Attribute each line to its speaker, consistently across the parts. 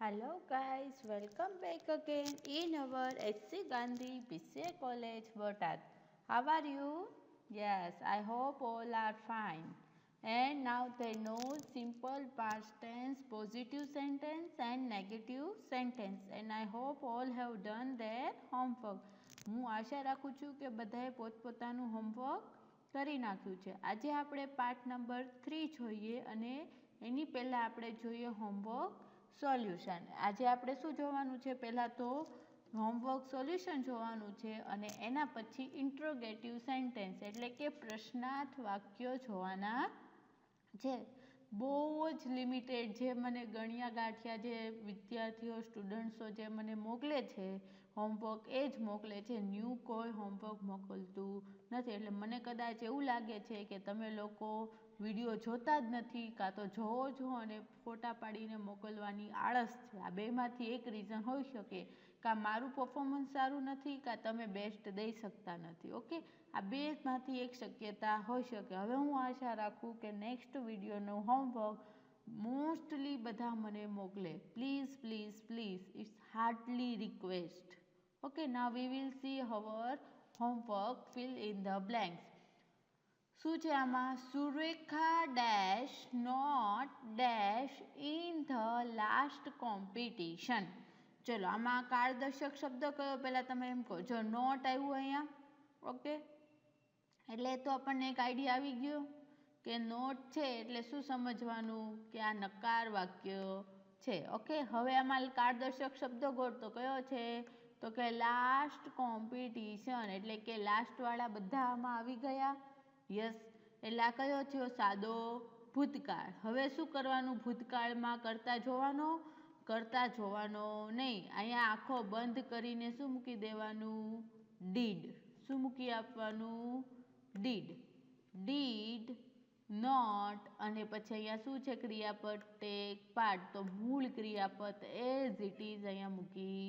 Speaker 1: Hello guys, welcome back again in our HC Gandhi BCA College, Botat. How are you? Yes, I hope all are fine. And now they know simple past tense, positive sentence and negative sentence. And I hope all have done their homework. હું આશા રાખું છું કે બધાએ પોતપોતાનું homework કરી નાખ્યું છે. આજે આપણે પાઠ નંબર 3 જોઈએ અને એની પહેલાં આપણે જોઈએ હોમવર્ક સોલ્યુશન. આજે આપણે શું જોવાનું છે? પહેલાં તો હોમવર્ક સોલ્યુશન જોવાનું છે અને એના પછી ઇન્ટ્રોગેટિવ સેન્ટેન્સ એટલે કે પ્રશ્નાર્થ વાક્યો જોવાના છે. બહુ જ લિમિટેડ જે મને ગણ્યા ગાંઠિયા જે વિદ્યાર્થીઓ સ્ટુડન્ટ્સો જે મને મોકલે છે હોમવર્ક એ જ મોકલે છે. ન્યૂ કોઈ હોમવર્ક મોકલતું નથી. એટલે મને કદાચ એવું લાગે છે કે તમે લોકો વિડીયો જોતા જ નથી, કાં તો જોવો છો અને ફોટા પાડીને મોકલવાની આળસ છે. આ બેમાંથી એક રીઝન હોઈ શકે. કાં મારું પરફોર્મન્સ સારું નથી, કાં તમે બેસ્ટ દઈ શકતા નથી. ઓકે, આ બેમાંથી એક શક્યતા હોઈ શકે. હવે હું આશા રાખું કે નેક્સ્ટ વિડીયોનું હોમવર્ક મોસ્ટલી બધા મને મોકલે. Please please please, it's hardly request. Okay, now we will see our homework. Fill in the blanks. શું છે આમાં? Surekha dash not dash in the last competition. ચલો, આમાં કારદર્શક શબ્દ કયો પહેલાં તમે એમ કહો. જો નોટ આવ્યું અહીંયા, ઓકે, એટલે તો આપણને એક આઈડિયા આવી ગયો કે નોટ છે એટલે શું સમજવાનું કે આ નકાર વાક્ય છે. ઓકે, હવે આમાં કારદર્શક શબ્દ ગોળતો કયો છે? તો કે લાસ્ટ કોમ્પિટિશન એટલે કે લાસ્ટવાળા બધા આમાં આવી ગયા. યસ, એટલે આ કયો થયો? સાદો ભૂતકાળ. હવે શું કરવાનું? ભૂતકાળમાં કરતા જોવાનો નહીં. અહીંયા આંખો બંધ કરીને શું મૂકી દેવાનું? ડીડ. શું મૂકી આપવાનું? ડીડ. ડીડ નોટ અને પછી અહીંયા શું છે? ક્રિયાપદ ટેક પાર્ટ. તો મૂળ ક્રિયાપદ એઝ ઇટ ઇઝ અહીંયા મૂકી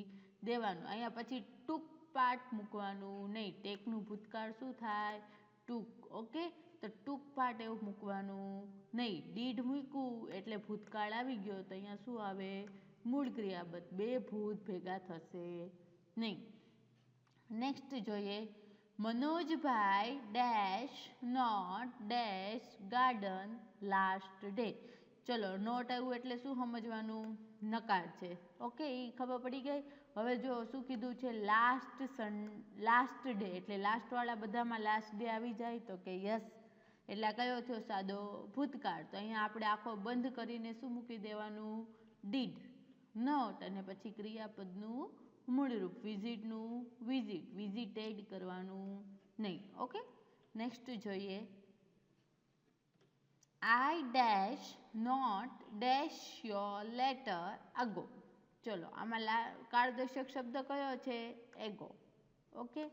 Speaker 1: દેવાનું. અહીંયા પછી ટૂંક પાર્ટ મૂકવાનું નહીં. ટેકનું ભૂતકાળ શું થાય? ટૂંક. ઓકે, તો ટૂંક પાર્ટ એવું મૂકવાનું નહીં. ડીડ મૂક્યું એટલે ભૂતકાળ આવી ગયો, તો અહીંયા શું આવે? મૂળ ક્રિયાપદ. બે ભૂત ભેગા થશે નહીં. નેક્સ્ટ જોઈએ. મનોજભાઈ dash not dash garden last day. ચલો, નોટ આવ્યું એટલે શું સમજવાનું? નકાર છે. ઓકે, એ ખબર પડી ગઈ. હવે જો શું કીધું છે? લાસ્ટ ડે એટલે લાસ્ટવાળા બધામાં લાસ્ટ ડે આવી જાય તો કે યસ. એટલે કયો થયો? સાદો ભૂતકાળ. તો અહીંયા આપણે આંખો બંધ કરીને શું મૂકી દેવાનું? ડીડ નોટ અને પછી ક્રિયાપદનું મૂળરૂપ વિઝિટનું વિઝિટ. વિઝિટેડ કરવાનું નહીં. ઓકે, નેક્સ્ટ જોઈએ. I dash not dash your letter ago. ચલો, આમાં કારદર્શક શબ્દ કયો છે? એગો. ઓકે,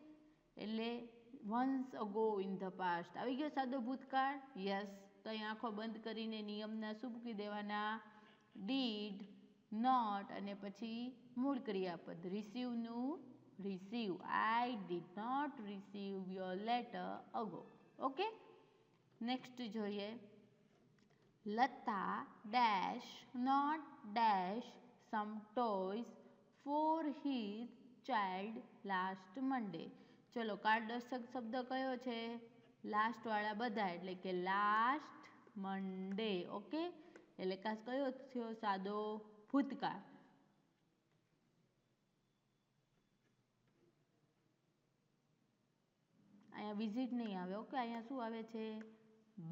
Speaker 1: એટલે once ago in the past આવી ગયો સાદો ભૂતકાળ. યસ, તો અહીં આંખો બંધ કરીને નિયમના શું મૂકી દેવાના? ડીડ નોટ અને પછી મૂળ ક્રિયાપદ રિસીવનું receive. I did not receive your letter ago. Okay, next જોઈએ. Lata dash not dash some toys for his child last Monday. ચલો, કારદર્શક શબ્દ કયો છે? લાસ્ટવાળા બધા એટલે કે લાસ્ટ મંડે. ઓકે, એટલે કાસ કયો થયો? સાદો ભૂતકાળ. અહીંયા વિઝિટ નહીં આવે. ઓકે, અહીંયા શું આવે છે?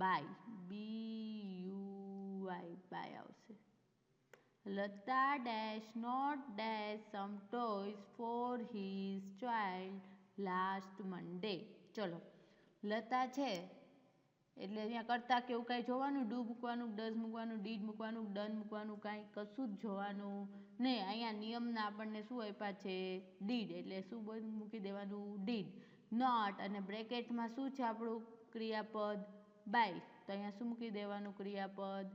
Speaker 1: બાય. BUY બાય આવશે. Lata dash not dash some toys for his child last Monday. ચલો, લતા છે એટલે અહીંયા કરતા કેવું કાંઈ જોવાનું? ડુ મૂકવાનું, ડઝ મૂકવાનું, ડીડ મૂકવાનું, ડન મૂકવાનું, કાંઈ કશું જ જોવાનું નહીં. અહીંયા નિયમના આપણને શું આપ્યા છે? ડીડ. એટલે શું મૂકી દેવાનું? ડીડ નોટ અને બ્રેકેટમાં શું છે આપણું ક્રિયાપદ? બાય. તો અહીંયા શું મૂકી દેવાનું? ક્રિયાપદ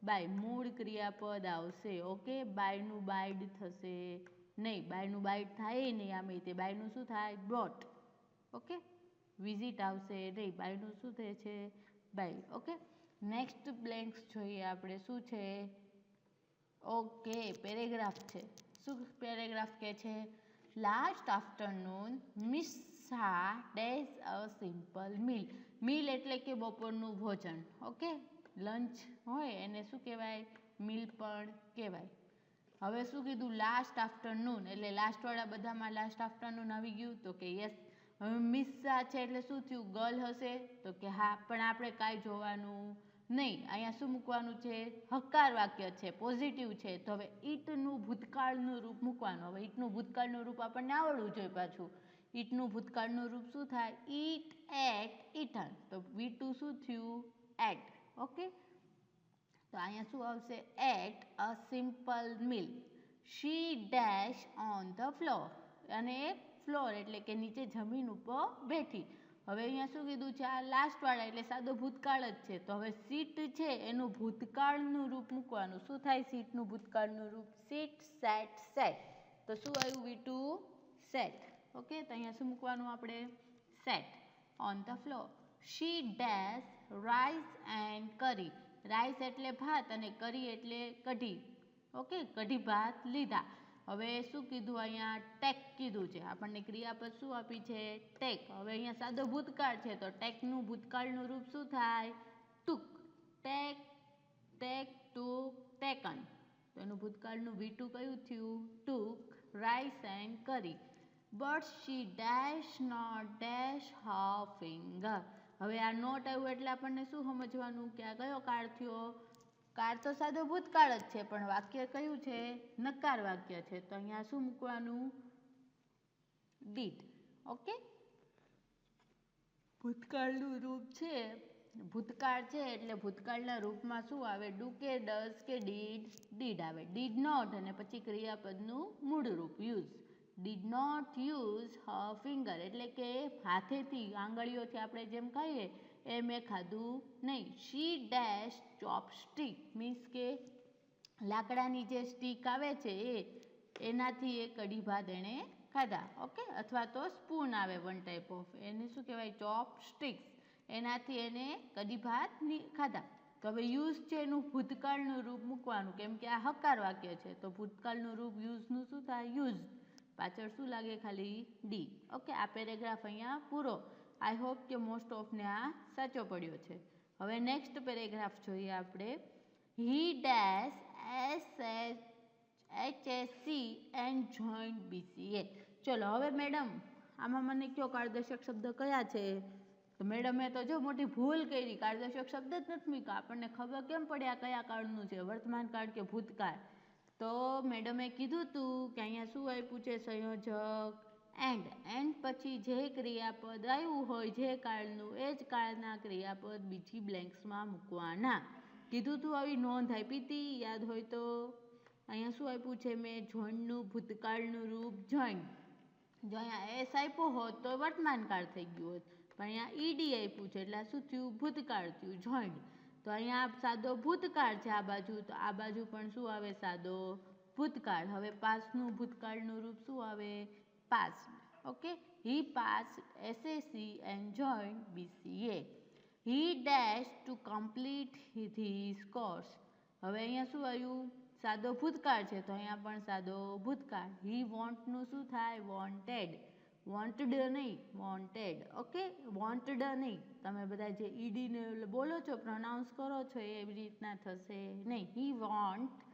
Speaker 1: બાય. મૂળ ક્રિયાપદ આવશે. ઓકે, બાયનું બાઇડ થશે નહીં. બાયનું બાઇડ થાય નહીં. આમે તે બાયનું શું થાય? બ્રોટ. ઓકે, વિઝિટ આવશે નહીં. બાયનું શું થાય છે? બાય. ઓકે, નેક્સ્ટ બ્લેન્ક્સ જોઈએ આપણે. શું છે? ઓકે, પેરેગ્રાફ છે. શું પેરેગ્રાફ કે છે? Last afternoon miss Shah dash a simple meal. Meal એટલે કે બપોરનું ભોજન. ઓકે, લંચ હોય એને શું કહેવાય? મીલ પણ કહેવાય. હવે શું કીધું? લાસ્ટ આફ્ટરનૂન એટલે લાસ્ટવાળા બધામાં લાસ્ટ આફ્ટરનૂન આવી ગયું તો કે યસ. હવે મિસ શાહ છે એટલે શું થયું? ગર્લ હશે તો કે હા, પણ આપણે કાંઈ જોવાનું નહીં. અહીંયા શું મૂકવાનું છે? હકાર વાક્ય છે, પોઝિટિવ છે. તો હવે ઈટનું ભૂતકાળનું રૂપ મૂકવાનું. હવે ઈટનું ભૂતકાળનું રૂપ આપણને આવડવું જોઈએ પાછું. ઈટનું ભૂતકાળનું રૂપ શું થાય? ઈટ, એટ, ઈટન. તો V2 શું થયું? એટ. ઓકે, તો અહીંયા શું આવશે? At a simple meal. She dash on the floor. અને ફ્લોર એટલે કે નીચે જમીન ઉપર બેઠી. હવે અહીંયા શું કીધું છે? આ લાસ્ટવાળા એટલે સાદો ભૂતકાળ જ છે. તો હવે સીટ છે એનું ભૂતકાળનું રૂપ મૂકવાનું. શું થાય સીટનું ભૂતકાળનું રૂપ? Seat, set, set. તો શું આવ્યું? V2 set. ઓકે, તો અહીંયા શું મૂકવાનું આપણે? Set on the floor. She dash rice and curry. Rice એટલે ભાત અને કરી એટલે કઢી. ઓકે, કઢી ભાત લીધા. હવે શું કીધું? અહીંયા ટેક કીધું છે. આપણને ક્રિયાપદ શું આપી છે? ટેક. હવે અહીંયા સાદો ભૂતકાળ છે તો ટેકનું ભૂતકાળનું રૂપ શું થાય? Took. Take, take, took, taken. તો એનું ભૂતકાળનું V2 કયું થયું? Took rice and curry. But she dash not dash her finger. હવે આ નોટ આવ્યું એટલે આપણને શું સમજવાનું કે આ કયો કાળ થયો? કાળ તો સાદો ભૂતકાળ જ છે પણ વાક્ય કયું છે? નકાર વાક્ય છે. તો અહીંયા શું મૂકવાનું? ડીડ. ઓકે, ભૂતકાળનું રૂપ છે. ભૂતકાળ છે એટલે ભૂતકાળના રૂપમાં શું આવે? ડુ કે ડઝ કે ડીડ? ડીડ આવે. ડીડ નોટ અને પછી ક્રિયાપદનું મૂળ રૂપ use. Did not use her finger એટલે કે હાથેથી આંગળીઓથી આપણે જેમ ખાઈએ એ મેં ખાધું નહીં. શી ડેશ ચોપસ્ટિક મીન્સ કે લાકડાની જે સ્ટીક આવે છે એનાથી એ કઢી ભાત એણે ખાધા. ઓકે, અથવા તો સ્પૂન આવે વન ટાઈપ ઓફ, એને શું કહેવાય? ચોપસ્ટિક્સ. એનાથી એને કઢી ભાત ખાધા. તો હવે યુઝ છે એનું ભૂતકાળનું રૂપ મૂકવાનું કેમ કે આ હકાર વાક્ય છે. તો ભૂતકાળનું રૂપ યુઝનું શું થાય? યુઝ. પાછળ શું લાગે? ખાલી ડી. ઓકે, આ પેરેગ્રાફ અહીંયા પૂરો. આઈ હોપ કે મોસ્ટ ઓફને આ સાચો પડ્યો છે. હવે નેક્સ્ટ પેરેગ્રાફ જોઈએ આપણે. He dash HSC and joint BCA. ચલો હવે મેડમ આમાં મને કયો કાળદર્શક શબ્દ કયા છે? તો મેડમે તો જો મોટી ભૂલ કરી. કાળદર્શક શબ્દ જ નથી મૂક્યા. આપણને ખબર કેમ પડે આ કયા કાળનું છે? વર્તમાન કાળ કે ભૂતકાળ? તો મેડમે કીધું હતું કે અહીંયા શું આપ્યું છે? સંયોજક એન્ડ. એન્ડ પછી જે ક્રિયાપદ આવ્યું હોય જે કાળનું એ જ કાળના ક્રિયાપદ બીજી બ્લેન્ક્સમાં મૂકવાના. કીધું તું આવી નોંધ આપી હતી યાદ હોય તો. અહીંયા શું આપ્યું છે મેં? જોઈન્ટનું ભૂતકાળનું રૂપ જોઈન્ટ. જો અહીંયા એસ આપ્યો હોત તો વર્તમાન કાળ થઈ ગયું હોત પણ અહીંયા ઈડી આપ્યું છે એટલે શું થયું? ભૂતકાળ થયું, જોઈન્ટ. તો અહીંયા સાદો ભૂતકાળ છે આ બાજુ, તો આ બાજુ પણ શું આવે? સાદો ભૂતકાળ. હવે પાસ્ટનું ભૂતકાળનું રૂપ શું આવે? Past. Okay, he passed SSC and joint BCA. He dash to complete his course. હવે અહીંયા શું આવ્યું? સાદો ભૂતકાળ છે તો અહીંયા પણ સાદો ભૂતકાળ. હી વોન્ટનું શું થાય? વોન્ટેડ. વોન્ટડ નહીં, વોન્ટેડ. ઓકે, વોન્ટડ નહીં. તમે બધા જે ઈડીને બોલો છો, પ્રોનાઉન્સ કરો છો એવી રીતના થશે નહીં. હી want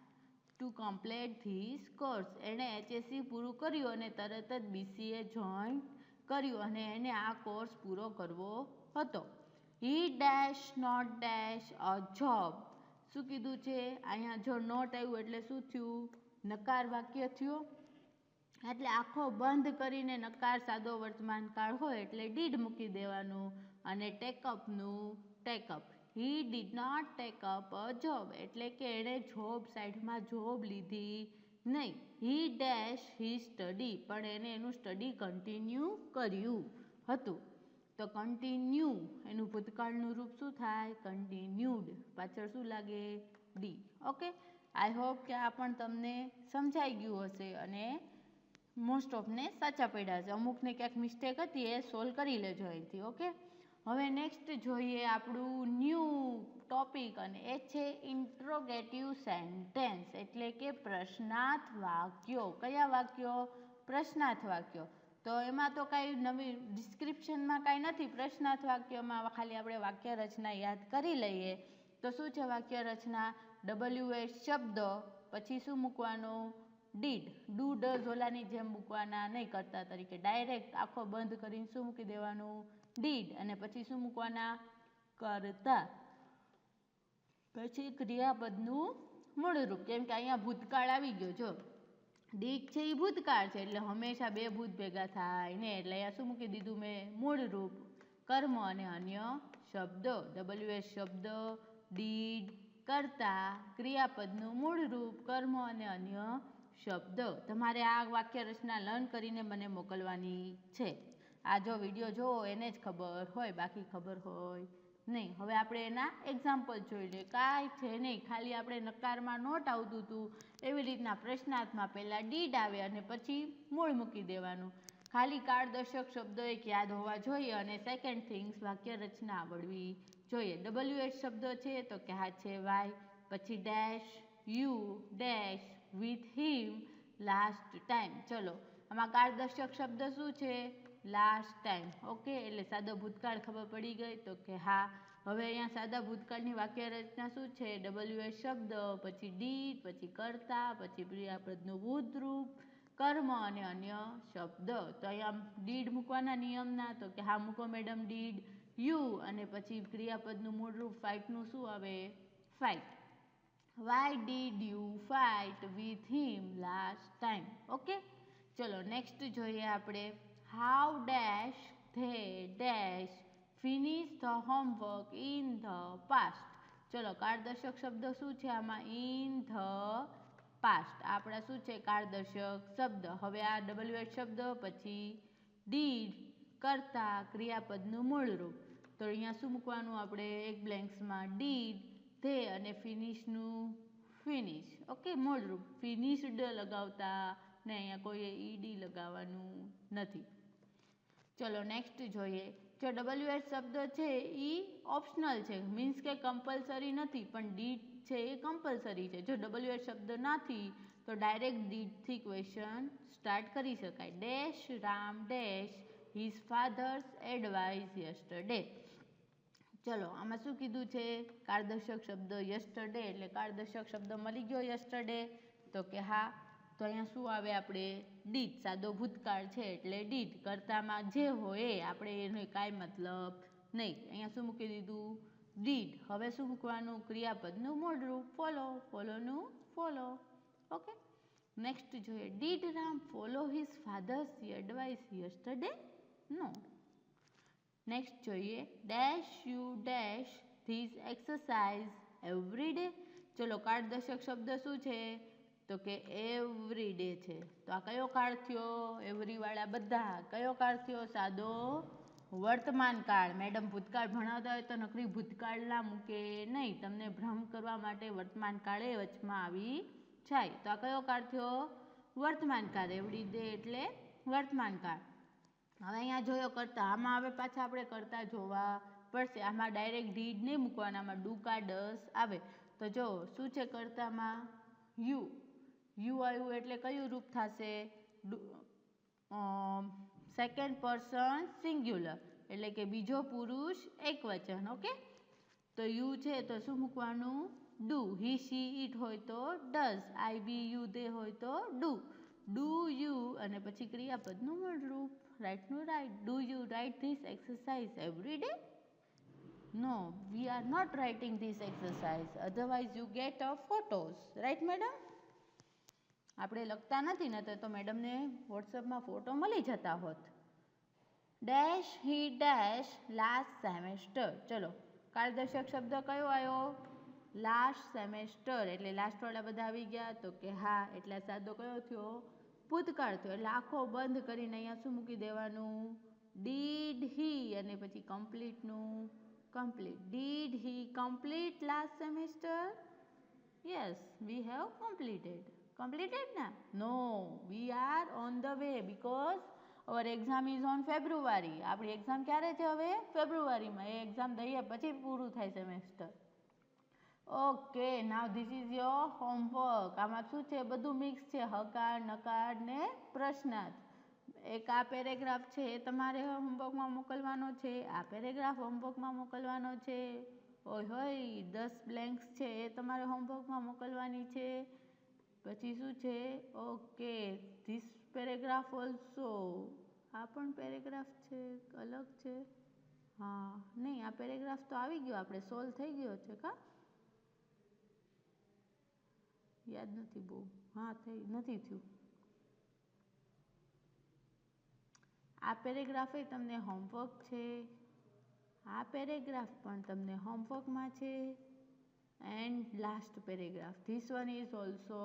Speaker 1: to complete this course. એણે HSC પૂરું કર્યું અને તરત જ BCA જોઈન કર્યું અને એને આ કોર્સ પૂરો કરવો હતો. He dash not dash a job. શું કીધું છે? અહીંયા જો નોટ આવ્યું એટલે શું થયું? નકાર વાક્ય થયું. એટલે આખો બંધ કરીને નકાર સાદો વર્તમાન કાળ હોય એટલે ડીડ મૂકી દેવાનું અને ટેકઅપનું take up. He did not take up a job એટલે કે એણે જોબ સાઈડમાં જોબ લીધી નહીં. હી ડેશ હી સ્ટડી પણ એને એનું સ્ટડી કન્ટિન્યુ કર્યું હતું. તો કન્ટિન્યુ એનું ભૂતકાળનું રૂપ શું થાય? કન્ટિન્યુડ. પાછળ શું લાગે? ડી. ઓકે, આઈ હોપ કે આ પણ તમને સમજાઈ ગયું હશે અને મોસ્ટ ઓફને સાચા પડ્યા છે. અમુકને ક્યાંક મિસ્ટેક હતી એ સોલ્વ કરી લેજો અહીંથી. ઓકે, હવે નેક્સ્ટ જોઈએ આપણું ન્યૂ ટોપિક અને એ છે ઇન્ટ્રોગેટિવ સેન્ટેન્સ એટલે કે પ્રશ્નાર્થ વાક્યો. કયા વાક્યો? પ્રશ્નાર્થ વાક્યો. તો એમાં તો કાંઈ નવી ડિસ્ક્રિપ્શનમાં કાંઈ નથી. પ્રશ્નાર્થ વાક્યમાં ખાલી આપણે વાક્ય રચના યાદ કરી લઈએ. તો શું છે વાક્ય રચના? WH શબ્દ પછી શું મૂકવાનું? ડીડ. ડુ ડ ઝોલાની જેમ મૂકવાના નહીં, કરતા તરીકે ડાયરેક્ટ આખો બંધ કરીને શું મૂકી દેવાનું? ડીડ. અને પછી શું મૂકવાના? કરતા. પછી ક્રિયાપદનું મૂળરૂપ, કેમ કે અહીંયા ભૂતકાળ આવી ગયો. જો ડીડ છે એ ભૂતકાળ છે એટલે હંમેશા બે ભૂત ભેગા થાય ને, એટલે અહીંયા શું મૂકી દીધું મેં? મૂળરૂપ. કર્મ અને અન્ય શબ્દો. WH શબ્દ, ડીડ, કરતા, ક્રિયાપદનું મૂળરૂપ, કર્મ અને અન્ય શબ્દો. તમારે આ વાક્ય રચના લર્ન કરીને મને મોકલવાની છે. આ જો વિડીયો જોવો એને જ ખબર હોય, બાકી ખબર હોય નહીં. હવે આપણે એના એક્ઝામ્પલ જોઈ લઈએ. કાંઈ છે નહીં, ખાલી આપણે નકારમાં નોટ આવતું હતું એવી રીતના પ્રશ્નાર્થમાં પહેલાં ડીડ આવે અને પછી મૂળ મૂકી દેવાનું. ખાલી કાળદર્શક શબ્દો એક યાદ હોવા જોઈએ અને સેકન્ડ થિંગ્સ વાક્ય રચના આવડવી જોઈએ. WH શબ્દો છે તો કે હા છે વાય, પછી dash, you, dash, with him, last time. ચલો આમાં કાળદર્શક શબ્દ શું છે? Last time. ઓકે, એટલે સાદો ભૂતકાળ ખબર પડી ગઈ તો કે હા. હવે અહીંયા સાદા ભૂતકાળની વાક્ય રચના શું છે? WH શબ્દ, પછી ડીડ, પછી કરતા, પછી ક્રિયાપદનું મૂળરૂપ, કર્મ અને અન્ય શબ્દ. તો અહીંયા ડીડ મૂકવાના નિયમના તો કે હા મૂકો મેડમ ડીડ. યુ અને પછી ક્રિયાપદનું મૂળરૂપ ફાઇટનું શું આવે? Fight. Why did you fight with him last time? Okay, ચલો નેક્સ્ટ જોઈએ આપણે. How dash they dash finish the homework in the past. ચલો કાળદર્શક શબ્દ શું છે આમાં? In the past. આપણા શું છે? કાળદર્શક શબ્દ. હવે આ WH શબ્દ, પછી ડીડ, કરતા, ક્રિયાપદનું મૂળરૂપ. તો અહીંયા શું મૂકવાનું આપણે? એક બ્લેન્ક્સમાં ડીડ, ધે અને ફિનિશનું ફિનિશ. ઓકે, મૂળરૂપ. ફિનિશ્ડ લગાવતા ને અહીંયા કોઈએ ઈડી લગાવવાનું નથી. ચલો નેક્સ્ટ જોઈએ. જો WH શબ્દ છે એ ઓપ્શનલ છે, મીન્સ કે કમ્પલસરી નથી, પણ ડીડ છે એ કમ્પલસરી છે. જો WH શબ્દ નથી તો ડાયરેક્ટ ડીડથી ક્વેશ્ચન સ્ટાર્ટ કરી શકાય. Dash Ram dash his father's advice yesterday. ચલો આમાં શું કીધું છે? કાળદર્શક શબ્દ યસ્ટરડે, એટલે કાળદર્શક શબ્દ મળી ગયો યસ્ટરડે તો કે હા. તો અહીંયા શું આવે? આપણે ડીડ. સાદો ભૂતકાળ છે એટલે ડીડ. કરતામાં જે હોય એ, આપણે એનો કાંઈ મતલબ નહીં. અહીંયા શું મૂકી દીધું? ડીડ. હવે શું મૂકવાનું? ક્રિયાપદનું મૂળરૂપ. ફોલો. ફોલોનું ફોલો. ઓકે, નેક્સ્ટ જોઈએ. Did Ram follow his father's advice yesterday? No. Next જોઈએ. Dash you dash this exercise every day. ચલો કાળદર્શક શબ્દ શું છે? તો કે એવરી ડે છે. તો આ કયો કાળ થયો? એવરીવાળા બધા. કયો કાળ થયો? સાદો વર્તમાન કાળ. મેડમ ભૂતકાળ ભણાવતા હોય તો નકરી ભૂતકાળના મૂકે નહીં, તમને ભ્રમ કરવા માટે વર્તમાન કાળે વચમાં આવી જાય. તો આ કયો કાળ થયો? વર્તમાન કાળ. એવરી ડે એટલે વર્તમાન કાળ. હવે અહીંયા જોયો કરતા, આમાં હવે પાછા આપણે કરતા જોવા પડશે. આમાં ડાયરેક્ટ ડીડ નહીં મૂકવાના, આમાં ડુ કા ડસ આવે. તો જો શું છે કરતામાં? યુ. યુ આવ્યું એટલે કયું રૂપ થશે? સેકન્ડ પર્સન સિંગ્યુલર, એટલે કે બીજો પુરુષ એકવચન. ઓકે, તો યુ છે તો શું મૂકવાનું? ડુ. હી શી ઇટ હોય તો ડઝ. આઈ વી યુ દે હોય તો ડુ. ડુ યુ અને પછી ક્રિયાપદનું મૂળરૂપ. રાઇટનું write. Do you write this exercise every day? No, we are not writing this exercise. Otherwise you get a photos. Right, madam? આપણે લખતા નથી ને તો મેડમને વોટ્સઅપમાં ફોટો મળી જતા હોત. ડેશ હી ડેશ લાસ્ટ સેમેસ્ટર. ચલો કાળદર્શક શબ્દ કયો આવ્યો? Last semester. એટલે લાસ્ટવાળા બધા આવી ગયા તો કે હા. એટલે સાદો કયો થયો? ભૂતકાળ થયો. એટલે આખો બંધ કરીને અહીંયા શું મૂકી દેવાનું? ડીડ હી અને પછી કમ્પ્લીટનું complete. Did he complete last semester? Yes, we have completed. Completed na? No, we are on the way because our exam is on February. આપણી એક્ઝામ ક્યારે છે હવે ફેબ્રુઆરીમાં. એ એક્ઝામ દઈએ પછી પૂરું થાય semester. Okay, now this is your homework. આમાં શું છે, બધું મિક્સ છે, હકાર નકાર ને પ્રશ્નાર્થ. એક આ પેરેગ્રાફ છે એ તમારે હોમવર્કમાં મોકલવાનો છે, આ પેરેગ્રાફ હોમવર્કમાં મોકલવાનો છે. ઓય હોય 10 બ્લેન્ક્સ છે એ તમારે હોમવર્કમાં મોકલવાની છે. પછી શું છે, ઓકે ધીસ પેરેગ્રાફ ઓલ્સો. આ પણ પેરેગ્રાફ છે, અલગ છે. હા નહીં, આ પેરેગ્રાફ તો આવી ગયો, આપણે સોલ્વ થઈ ગયો છે. કા યાદ નથી બહુ. હા નથી થયું. આ પેરેગ્રાફ એ તમને હોમવર્ક છે, આ પેરેગ્રાફ પણ તમને હોમવર્કમાં છે. And last paragraph this one is also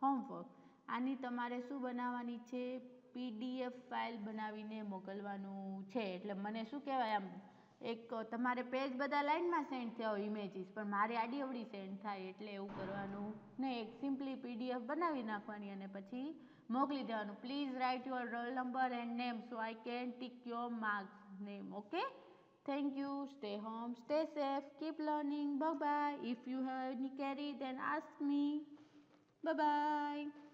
Speaker 1: homework. આની તમારે શું બનાવવાની છે, PDF ફાઇલ બનાવીને મોકલવાનું છે. એટલે મને શું કહેવાય, આમ એક તમારે પેજ બધા લાઇનમાં સેન્ડ થયા હોય ઇમેજીસ, પણ મારે આડી અવળી સેન્ડ થાય. એટલે એવું કરવાનું ને, એક સિમ્પલી PDF બનાવી નાખવાની અને પછી મોકલી દેવાનું. Please write your roll number and name so I can tick your marks name. Okay, thank you. Stay home, stay safe, keep learning. Bye bye. If you have any query, then ask me. Bye bye.